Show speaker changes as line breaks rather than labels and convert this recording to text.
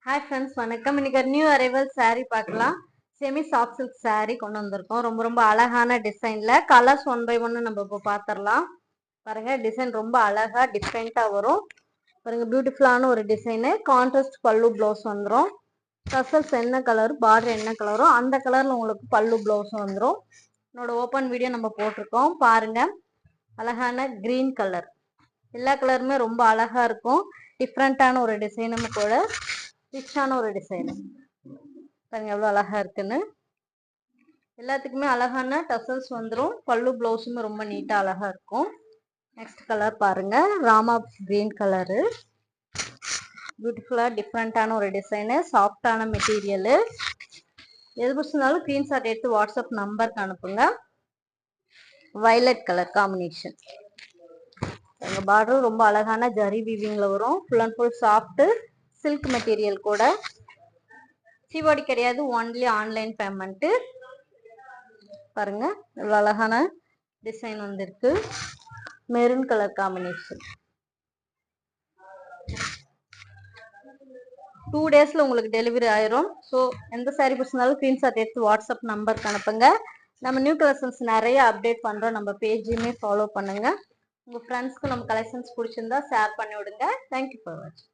Hi friends, வணக்கம். இன்னைக்கு ஒரு நியூ அரைவல் saree பார்க்கலாம். செமி சாஃப்ட் சில்க் saree கொண்டு வந்திருக்கோம். ரொம்ப ரொம்ப அழகான டிசைன்ல கலர்ஸ் 1 by 1 நம்ம இப்போ பார்த்துடலாம். பாருங்க, டிசைன் ரொம்ப அழகா டிஃப்ரெண்டா வரும். பாருங்க, பியூட்டிஃபுல்லான ஒரு டிசைனு. கான்ட்ராஸ்ட் பல்லு ப்ளவுஸ் வந்துடும். கசல்ஸ் என்ன கலர், பார்டர் என்ன கலரோ அந்த கலர்ல உங்களுக்கு பல்லு ப்ளவுஸ் வந்துடும். என்னோட ஓப்பன் வீடியோ நம்ம போட்டிருக்கோம் பாருங்க. அழகான கிரீன் கலர், எல்லா கலருமே ரொம்ப அழகா இருக்கும். டிஃப்ரெண்டான ஒரு டிசைனும் கூட, ரிச்சான ஒரு டிசைன். பாருங்க எவ்வளவு அழகா இருக்குன்னு. எல்லாத்துக்குமே அழகான டசல்ஸ் வந்துடும். பல்லு பிளவுஸுமே ரொம்ப நீட்டா அழகா இருக்கும். நெக்ஸ்ட் கலர் பாருங்க, ராமா கிரீன் கலரு. பியூட்டிஃபுல்லா டிஃப்ரெண்டான ஒரு டிசைனு, சாஃப்டான மெட்டீரியலு. எது பிடிச்சிருந்தாலும் ஸ்கிரீன்ஷாட் எடுத்து வாட்ஸ்அப் நம்பருக்கு அனுப்புங்க. Violet colour combination. பார்டர் ரொம்ப அழகான ஜரி வீவிங்ல வரும். Full and full soft silk material கூட. சிஓடி கிடையாது, ஒன்லி ஆன்லைன் பேமெண்ட். பாருங்க இவ்வளவு அழகான டிசைன் வந்திருக்கு. Maroon colour combination. 2 டேஸ்ல உங்களுக்கு டெலிவரி ஆயிரும். ஸோ எந்த சாரி பிடிச்சிருந்தாலும் ஸ்கிரீன்ஷாட் எடுத்து வாட்ஸ்அப் நம்பருக்கு அனுப்புங்க. நம்ம நியூ கலெக்ஷன்ஸ் நிறைய அப்டேட் பண்றோம். நம்ம பேஜையுமே ஃபாலோ பண்ணுங்க. உங்க ஃப்ரெண்ட்ஸ்க்கு நம்ம கலெக்ஷன்ஸ் பிடிச்சிருந்தா ஷேர் பண்ணி விடுங்க. தேங்க்யூ ஃபார் வாட்சிங்.